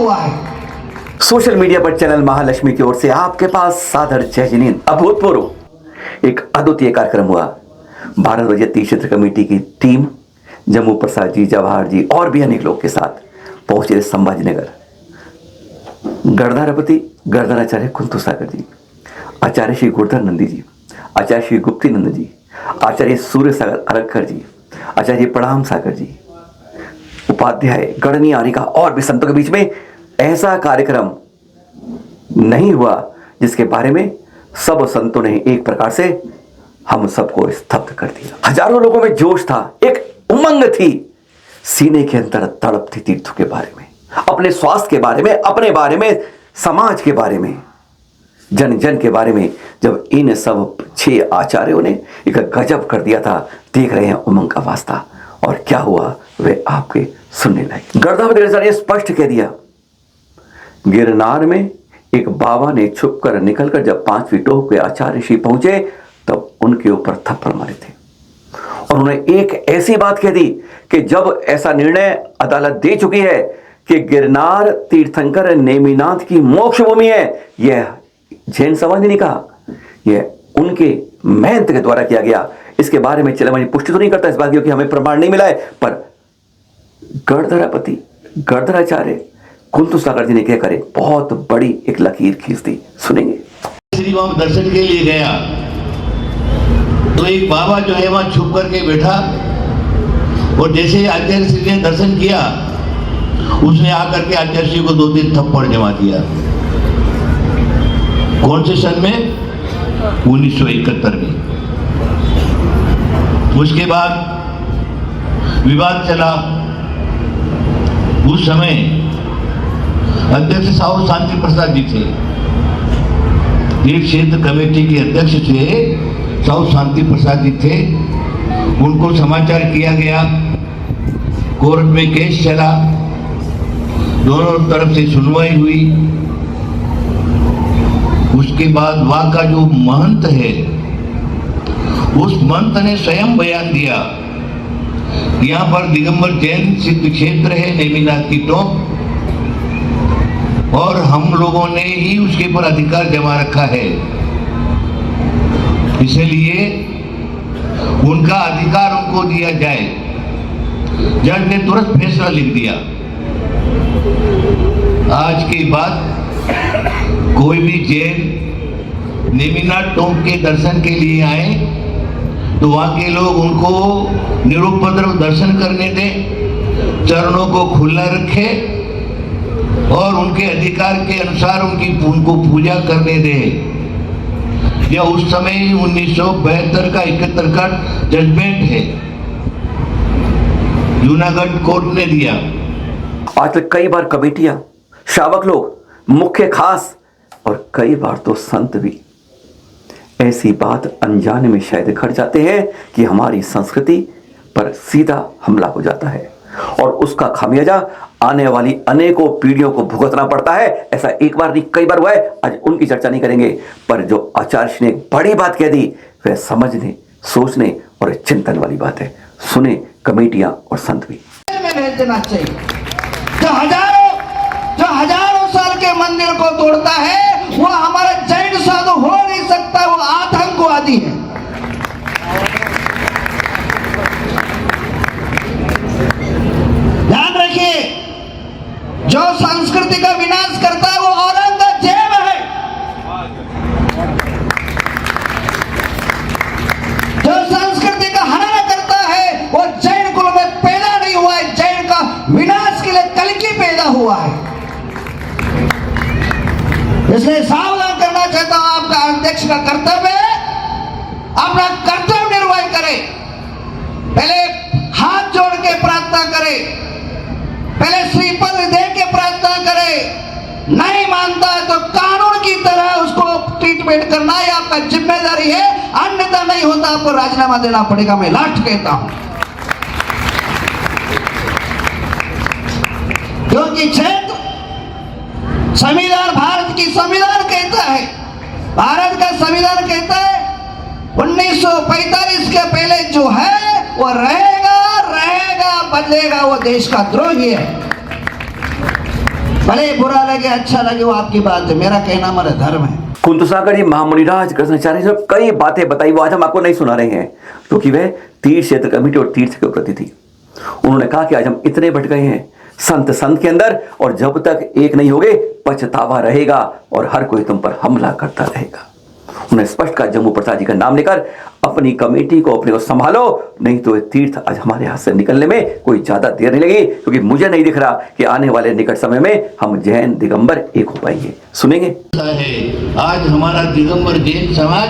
हुआ है। Social media पर चैनल महालक्ष्मी की ओर से आपके पास सादर जय जिनेंद्र। अभूतपूर्व एक अद्वितीय कार्यक्रम हुआ। 12 बजे तीर्थक्षेत्र कमेटी की टीम जम्मू प्रसाद जी, जवाहर जी और भी अनेक लोग के साथ पहुंचे संभाजीनगर। गणधारापति गर्दनाचार्य कुंतु सागर जी, आचार्य श्री गुरुधर नंदी जी, आचार्य श्री गुप्ती नंद जी, आचार्य सूर्य सागर अरखर जी, आचार्य प्रणाम सागर जी, उपाध्याय गणनी आरिका और भी संतों के बीच में ऐसा कार्यक्रम नहीं हुआ जिसके बारे में सब संतों ने एक प्रकार से हम सबको स्तब्ध कर दिया। हजारों लोगों में जोश था, एक उमंग थी, सीने के अंदर तड़प थी तीर्थों के बारे में, अपने स्वास्थ्य के बारे में, अपने बारे में, समाज के बारे में, जन जन के बारे में। जब इन सब 6 आचार्यों ने एक गजब कर दिया था, देख रहे हैं उमंग का वास्ता। और क्या हुआ वे आपके सुनने लायक। गर्दावत ने स्पष्ट कह दिया, गिरनार में एक बाबा ने छुपकर निकलकर जब 5वीं टोप के आचार्य श्री पहुंचे तब उनके ऊपर थप्पड़ मारे थे। और उन्होंने एक ऐसी बात कह दी कि जब ऐसा निर्णय अदालत दे चुकी है कि गिरनार तीर्थंकर नेमिनाथ की मोक्ष भूमि है, यह जैन समाज ने नहीं कहा, यह उनके महंत के द्वारा किया गया। इसके बारे में चलमनी पुष्टि तो नहीं करता इस बात की, हमें प्रमाण नहीं मिला है, पर गणधरापति गर्दनाचार्य कुंतु सागर जी ने क्या करे, बहुत बड़ी एक लकीर खींच दी। सुनेंगे। श्री वहां दर्शन के लिए गया तो एक बाबा जो है वहां छुप करके बैठा और जैसे आचार्य श्री ने दर्शन किया उसने आकर के आचार्य श्री को 2-3 थप्पड़ जमा दिया। कौन से सन में? 1971 में। उसके बाद विवाद चला। उस समय अध्यक्ष साहू शांति प्रसाद जी थे, एक क्षेत्र कमेटी के अध्यक्ष थे साहू शांति प्रसाद जी थे। उनको समाचार किया गया, कोर्ट में केस चला, दोनों तरफ से सुनवाई हुई। उसके बाद वहां का जो महंत है उस महंत ने स्वयं बयान दिया, यहाँ पर दिगंबर जैन सिद्ध क्षेत्र है, नेमिनाथ की टोप, और हम लोगों ने ही उसके ऊपर अधिकार जमा रखा है, इसलिए उनका अधिकार उनको दिया जाए। जज ने तुरंत फैसला लिख दिया। आज के बाद कोई भी जैन नेमिनाथ टोप के दर्शन के लिए आए तो वहां के लोग उनको निरुपद्रव दर्शन करने दें, चरणों को खुला रखे और उनके अधिकार के अनुसार उनको पूजा करने दें। यह उस समय 1972 का 71 का जजमेंट है, जूनागढ़ कोर्ट ने दिया। आज तक कई बार कमेटियां, श्रावक लोग, मुख्य खास और कई बार तो संत भी ऐसी बात अनजाने में शायद कर जाते हैं कि हमारी संस्कृति पर सीधा हमला हो जाता है और उसका खामियाजा आने वाली अनेकों पीढ़ियों को भुगतना पड़ता है। ऐसा एक बार नहीं कई बार हुआ है। आज उनकी चर्चा नहीं करेंगे, पर जो आचार्य ने एक बड़ी बात कह दी वह समझने, सोचने और चिंतन वाली बात है। सुने कमेटियां और संत भी। भेज देना चाहिए। जो हजारों साल के मंदिर को तोड़ता है वो हमारा जैन साधु हो नहीं सकता, वो आतंकवादी है। ध्यान रखिए, जो संस्कृति का विनाश करता है वो औरंगजेब है। जो संस्कृति का हनन करता है वो जैन कुल में पैदा नहीं हुआ है, जैन का विनाश के लिए कलकी पैदा हुआ है। इसलिए सावधान करना चाहता हूं, आपका अध्यक्ष का कर्तव्य है अपना कर्तव्य निर्वाह करे। पहले हाथ जोड़ के प्रार्थना करे, पहले श्रीफल दे के प्रार्थना करे। नहीं मानता है तो कानून की तरह उसको ट्रीटमेंट करना ये आपका जिम्मेदारी है, अन्यथा नहीं होता आपको राजीनामा देना पड़ेगा। मैं लास्ट कहता हूं, क्योंकि क्षेत्र संविधान, भारत की संविधान कहता है, भारत का संविधान कहता है 1945 के पहले जो है वो रहेगा, बदलेगा, वो देश का द्रोही है। भले बुरा लगे अच्छा लगे वो आपकी बात है, मेरा कहना हमारा धर्म है। कुंतु सागर जी महामुनिराज कृष्णाचार्य जी ने कई बातें बताई, वो आज हम आपको नहीं सुना रहे हैं क्योंकि वह तीर्थ क्षेत्र कमेटी और तीर्थ के प्रति थी। उन्होंने कहा कि आज हम इतने भटक गए हैं संत संत के अंदर, और जब तक एक नहीं होगे पछतावा रहेगा और हर कोई तुम पर हमला करता रहेगा। उन्हें स्पष्ट कहा, जम्मू प्रसाद जी का नाम लेकर अपनी कमेटी को अपने को संभालो, नहीं तो तीर्थ आज हमारे हाथ से निकलने में कोई ज्यादा देर नहीं लगी, क्योंकि मुझे नहीं दिख रहा कि आने वाले निकट समय में हम जैन दिगंबर एक हो पाएंगे। सुनेंगे। आज हमारा दिगंबर जैन समाज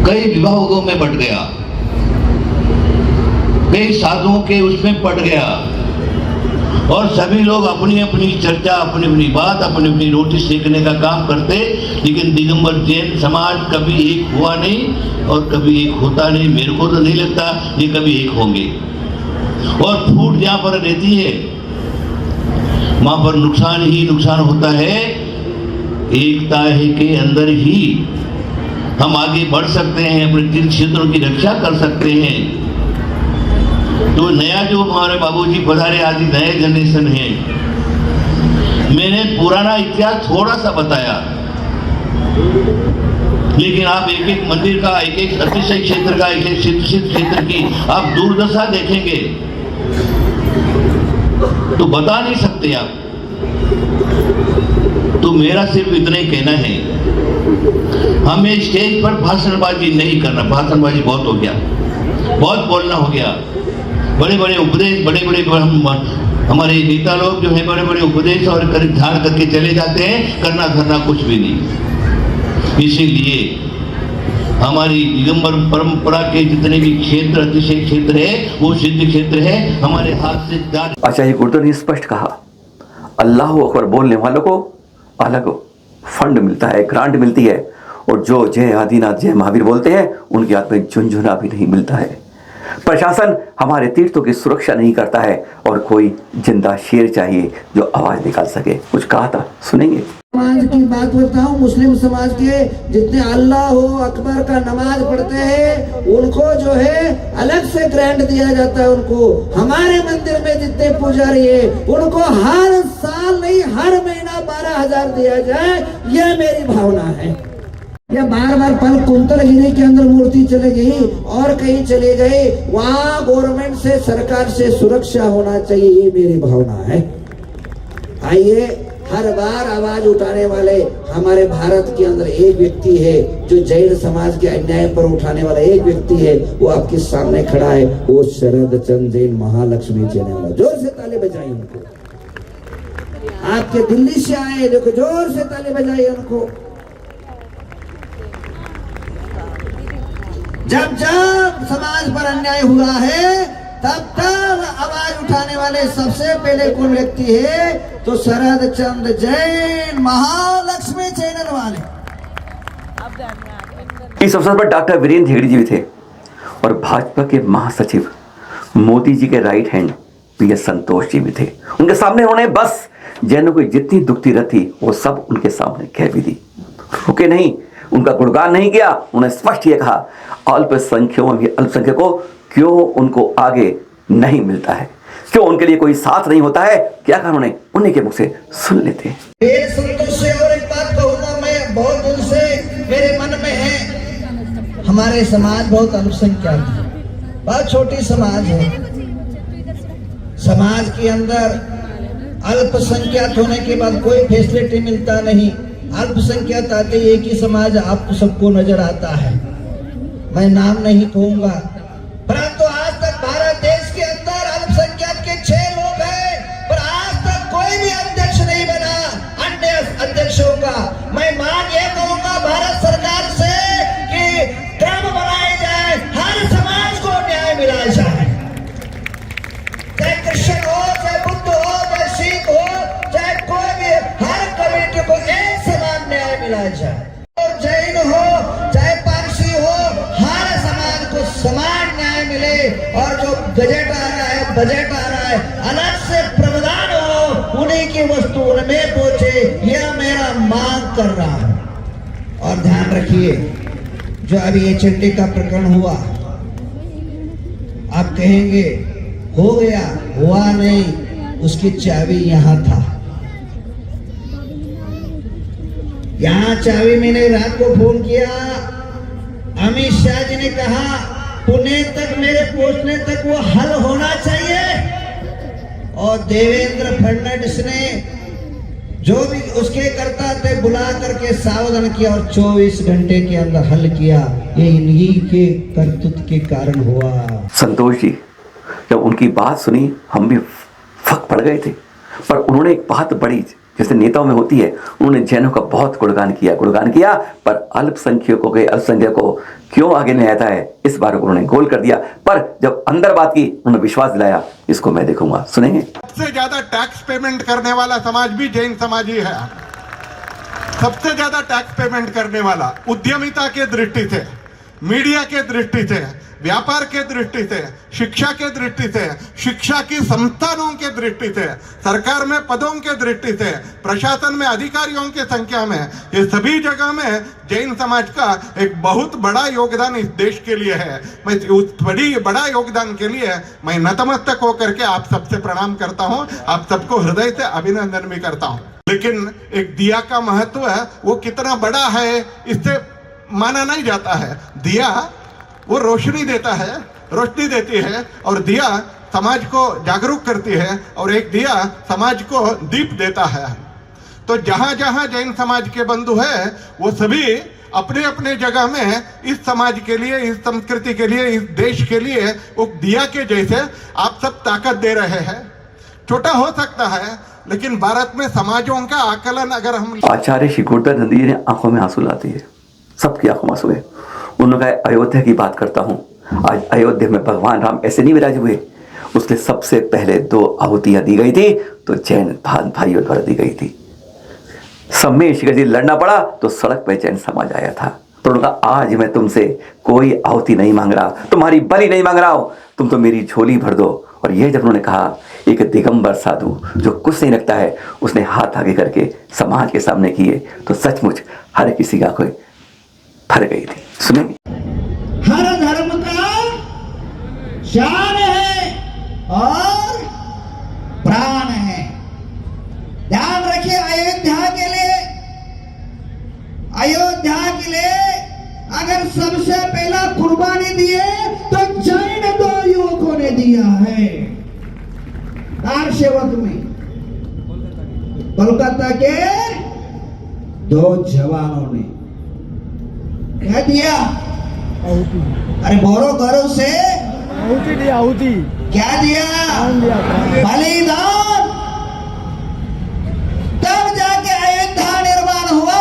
कई विभागों में बट गया, कई साधुओं के उसमें पट गया, और सभी लोग अपनी अपनी चर्चा, अपनी अपनी बात, अपनी अपनी रोटी सेकने का काम करते, लेकिन दिगंबर जैन समाज कभी एक हुआ नहीं और कभी एक होता नहीं। मेरे को तो नहीं लगता ये कभी एक होंगे। और फूट जहाँ पर रहती है वहाँ पर नुकसान ही नुकसान होता है। एकता के अंदर ही हम आगे बढ़ सकते हैं, अपने तीर्थ क्षेत्रों की रक्षा कर सकते हैं। तो नया जो हमारे बाबूजी पधारे आदि नए जनरेशन है, मैंने पुराना इतिहास थोड़ा सा बताया, लेकिन आप एक एक मंदिर का, एक एक अतिशय क्षेत्र का, एक एक सिद्ध क्षेत्र की आप दुर्दशा देखेंगे तो बता नहीं सकते आप। तो मेरा सिर्फ इतना ही कहना है, हमें स्टेज पर भाषणबाजी नहीं करना। भाषणबाजी बहुत हो गया, बहुत बोलना हो गया, बड़े बड़े उपदेश, बड़े बड़े हमारे नेता लोग जो है बड़े बड़े उपदेश और धार करके चले जाते हैं, करना धरना कुछ भी नहीं। इसीलिए हमारी दिगंबर परंपरा के जितने भी क्षेत्र, अतिशय क्षेत्र है, वो सिद्ध क्षेत्र है, हमारे हाथ से जा। आचार्य गुरुदेव ने स्पष्ट कहा, अल्लाह अकबर बोलने वालों को अलग फंड मिलता है, ग्रांट मिलती है, और जो जय आदिनाथ जय महावीर बोलते हैं उनके हाथ में झुंझुना भी नहीं मिलता है। प्रशासन हमारे तीर्थों की सुरक्षा नहीं करता है, और कोई जिंदा शेर चाहिए जो आवाज निकाल सके। कुछ कहा था, सुनेंगे। समाज की बात बताऊं, मुस्लिम समाज के जितने अल्लाह अकबर का नमाज पढ़ते हैं उनको जो है अलग से ग्रांट दिया जाता है। उनको हमारे मंदिर में जितने पुजारी है उनको हर साल नहीं हर महीना 12,000 दिया जाए, यह मेरी भावना है। या बार बार पल कुंतलगिरी के अंदर मूर्ति चले गई और कहीं चले गए, वहाँ गवर्नमेंट से, सरकार से सुरक्षा होना चाहिए, ये मेरी भावना है। आइए, हर बार आवाज उठाने वाले हमारे भारत के अंदर एक व्यक्ति है जो जैन समाज के अन्याय पर उठाने वाला एक व्यक्ति है, वो आपके सामने खड़ा है, वो शरद चंद्र जैन महालक्ष्मी जैन वाला। जोर से ताली बजाइए उनको। आपके दिल्ली से आए, देखो जोर से ताली बजाइए उनको। जब जब समाज पर अन्याय हुआ है तब तब आवाज उठाने वाले सबसे पहले कौन व्यक्ति है? तो शरद चंद्र जैन महालक्ष्मी चैनल वाले। इस अवसर पर डॉक्टर वीरेंद्र हेगड़े जी भी थे, और भाजपा के महासचिव मोदी जी के right hand PS Santosh ji भी थे। उनके सामने उन्होंने बस जैनों की जितनी दुखती रहती वो सब उनके सामने कह भी दी, रुके नहीं, उनका गुणगान नहीं किया। उन्होंने स्पष्ट ये कहा, अल्पसंख्यकों क्यों उनको आगे नहीं मिलता है, क्यों उनके लिए कोई साथ नहीं होता है, क्या कारण है, उन्हीं के मुख से सुन लेते हैं। संतोष से और एक बात कहूंगा, मैं बहुत दिन से मेरे मन में है, हमारे समाज बहुत अल्पसंख्यक है, बहुत छोटी समाज है। समाज के अंदर अल्पसंख्यक होने के बाद कोई फैसिलिटी मिलता नहीं। अल्पसंख्यक आते एक ही समाज आपको सबको नजर आता है, मैं नाम नहीं कहूंगा, परंतु आज तक भारत देश के अंदर अल्पसंख्यक के 6 लोग हैं, पर आज तक कोई भी अध्यक्ष नहीं बना अन्य अध्यक्षों का। मैं मांग ये कहूंगा भारत सरकार से कि क्रम बनाए जाए, हर समाज को न्याय मिला जाए, चाहे क्रिश्चियन हो, चाहे बुद्ध हो, चाहे सिख हो, चाहे कोई भी, हर कम्युनिटी को एक समान न्याय मिला जाए। और जैन हो चाहे पारसी हो, हर समाज को समान न्याय मिले, और जो बजट आ रहा है, बजट आ रहा है, अलग से प्रावधान हो, उन्हीं की वस्तु उनमें पहुंचे, यह मेरा मांग कर रहा हूं। और ध्यान रखिए, जो अभी ये चिट्ठी का प्रकरण हुआ, आप कहेंगे हो गया, हुआ नहीं, उसकी चाबी यहाँ था। यहाँ चाबी मैंने रात को फोन किया, अमित शाह जी ने कहा पुणे तक मेरे पहुंचने तक वो हल होना चाहिए, और देवेंद्र फडणवीस ने जो भी उसके करता थे बुला करके सावधान किया और 24 घंटे के अंदर हल किया। ये इन्हीं के करतूत के कारण हुआ। संतोष जी, जब उनकी बात सुनी हम भी फक पड़ गए थे, पर उन्होंने एक बात बड़ी जैसे नेताओं में होती है, उन्होंने जैनों का बहुत गुणगान किया, पर अल्पसंख्यकों के अल्पसंख्यकों को क्यों आगे नहीं आता है, इस बार उन्होंने गोल कर दिया। पर जब अंदर बात की उन्होंने विश्वास दिलाया, इसको मैं देखूंगा, सुनेंगे। सबसे ज्यादा टैक्स पेमेंट करने वाला समाज भी जैन समाज ही है। सबसे ज्यादा टैक्स पेमेंट करने वाला उद्यमिता के दृष्टि से, मीडिया के दृष्टि से, व्यापार के दृष्टि से, शिक्षा के दृष्टि से, शिक्षा की संस्थानों के दृष्टि से, सरकार में पदों के दृष्टि से, प्रशासन में अधिकारियों की संख्या में, ये सभी जगह में जैन समाज का एक बहुत बड़ा योगदान इस देश के लिए है। मैं उस बड़ा योगदान के लिए मैं नतमस्तक होकर के आप सबसे प्रणाम करता हूं, आप सबको हृदय से अभिनंदन भी करता हूं। लेकिन एक दिया का महत्व है, वो कितना बड़ा है इससे माना नहीं जाता है। दिया वो रोशनी देता है, रोशनी देती है, और दिया समाज को जागरूक करती है, और एक दिया समाज को दीप देता है। तो जहां जहां जैन समाज के बंधु हैं, वो सभी अपने अपने जगह में इस समाज के लिए, इस संस्कृति के लिए, इस देश के लिए वो दिया के जैसे आप सब ताकत दे रहे हैं। छोटा हो सकता है, लेकिन भारत में समाजों का आकलन अगर हम आचार्य श्री गुरुदास नंदी जी ने आंखों में आंसू लाती है, सबकी आंखों में आंसू है। उन्होंने कहा अयोध्या की बात करता हूँ, आज अयोध्या में भगवान राम ऐसे नहीं विराज हुए, उसके सबसे पहले 2 आहुतियां दी गई थी, तो जैन भाइयों द्वारा दी गई थी। सब में शिखर लड़ना पड़ा तो सड़क पर जैन समाज आया था। तो उन्होंने कहा आज मैं तुमसे कोई आहुति नहीं मांग रहा, तुम्हारी बलि नहीं मांग रहा हूं, तुम तो मेरी झोली भर दो। और यह जब उन्होंने कहा, एक दिगंबर साधु जो कुछ नहीं रखता है, उसने हाथ आगे करके समाज के सामने किए, तो सचमुच हर किसी की आंखें भर गई थी। सुनेंगे। हर धर्म का शान है और प्राण है। ध्यान रखिए, अयोध्या के लिए अगर सबसे पहला कुर्बानी दिए तो जैन 2 युवकों ने दिया है। कार सेवक में कोलकाता के 2 जवानों ने क्या दिया? अरे बोरो गौरव से आहुति क्या दिया? बलिदान। तब जाके अयोध्या निर्माण हुआ।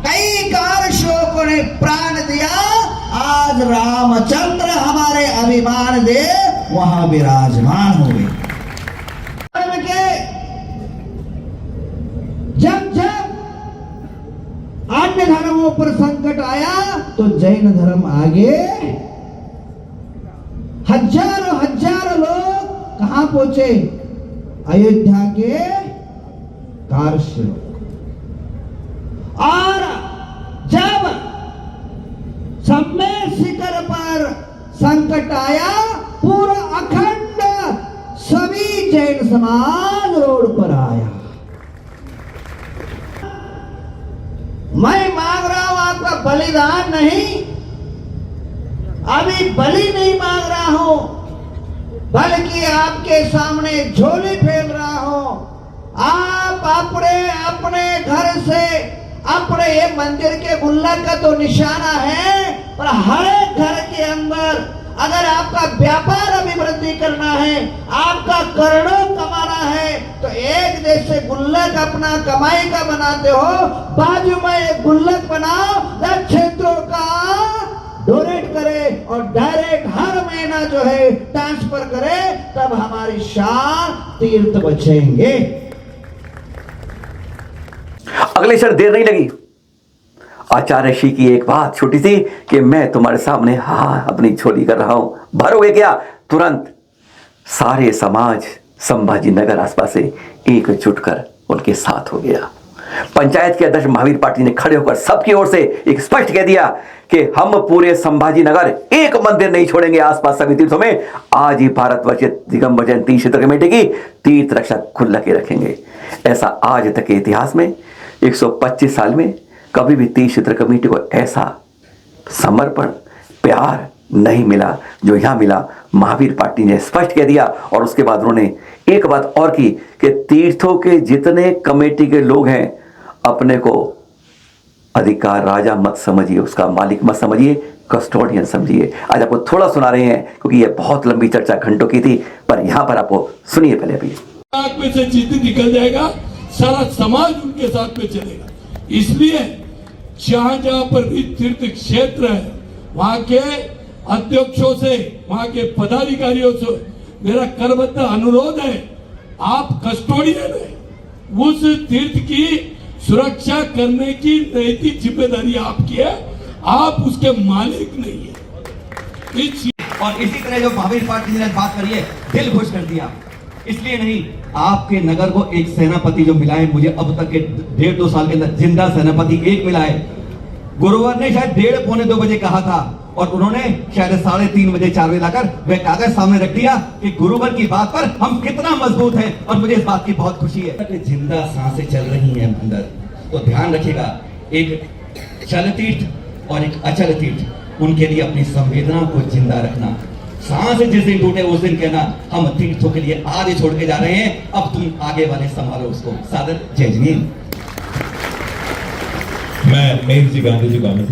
कई कार सेवकों ने प्राण दिया। आज रामचंद्र हमारे अभिमान दे वहां विराजमान हुए। जब अन्य धर्मों पर संकट आया तो जैन धर्म आगे। हजारों लोग कहां पहुंचे? अयोध्या के कारसेवक। और जब सम्मेद शिखर पर संकट आया, पूरा अखंड सभी जैन समाज रोड पर आया। मैं मांग रहा हूं आपका बलिदान नहीं, अभी बलि नहीं मांग रहा हूं, बल्कि आपके सामने झोली फेर रहा हूं। आप अपने घर से, अपने ये मंदिर के गुल्लक का तो निशाना है, पर हर एक घर के अंदर अगर आपका व्यापार अभिवृद्धि करना है, आपका करोड़ों कमाना है, तो एक देश से गुल्लक अपना कमाई का बनाते हो, बाजू में एक गुल्लक बनाओ, 10 क्षेत्रों का डोनेट करे और डायरेक्ट हर महीना जो है ट्रांसफर करे, तब हमारी शान तीर्थ बचेंगे। अगले क्षण देर नहीं लगी। आचार्य श्री की एक बात छोटी सी कि मैं तुम्हारे सामने अपनी झोली कर रहा हूं, भरोगे क्या? तुरंत सारे समाज संभाजी नगर आसपास से एकजुट कर उनके साथ हो गया। पंचायत के अध्यक्ष महावीर पाटिल ने खड़े होकर सबकी ओर से एक स्पष्ट कह दिया कि हम पूरे संभाजी नगर एक मंदिर नहीं छोड़ेंगे, आसपास सभी तीर्थों में आज ही भारतवर्ष दिगंबर जैन तीर्थ क्षेत्र कमेटी की तीर्थ रक्षा खुला के रखेंगे। ऐसा आज तक के इतिहास में 125 साल में कभी भी तीर्थ क्षेत्र कमेटी को ऐसा समर्पण प्यार नहीं मिला जो यहां मिला। महावीर पाटिल ने स्पष्ट कह दिया और उसके बाद उन्होंने एक बात और की कि तीर्थों के जितने कमेटी के लोग हैं अपने को अधिकार राजा मत समझिए, उसका मालिक मत समझिए, कस्टोडियन समझिए। आज आपको थोड़ा सुना रहे हैं क्योंकि यह बहुत लंबी चर्चा घंटों की थी, पर यहां पर आपको सुनिए पहले अभी। आग में से जीत निकल जाएगा, सारा समाज उनके साथ में चलेगा। इसलिए जहां जहां पर भी तीर्थ क्षेत्र है वहां के अध्यक्षों से, वहां के पदाधिकारियों से मेरा करबद्ध अनुरोध है, आप कस्टोडियन है, उस तीर्थ की सुरक्षा करने की नैतिक जिम्मेदारी आपकी है, आप उसके मालिक नहीं है। और इसी तरह जो महावीर पाटिल ने बात करी है, दिल खुश कर दिया। इसलिए नहीं, आपके नगर को एक सेनापति जो मिला है, मुझे अब तक के 1.5-2 साल के अंदर जिंदा सेनापति एक मिला है। गुरुवार ने शायद 1:30-2 बजे कहा था और उन्होंने शायद 3:30 बजे 4 बजे लाकर वह कागज सामने रख दिया कि गुरुवार की बात पर हम कितना मजबूत हैं, और मुझे इस बात की बहुत खुशी है। जिंदा सांसें चल रही हैं अंदर, तो ध्यान रखिएगा, एक चल तीर्थ और एक अचल तीर्थ, उनके लिए अपनी संवेदना को जिंदा रखना। सांस जिस दिन टूटे उस दिन कहना हम तीर्थों के लिए आगे छोड़ के जा रहे हैं, अब तुम आगे वाले संभालो उसको। सादर जय जमीन। मैं मेहर जी गांधी जी गांधी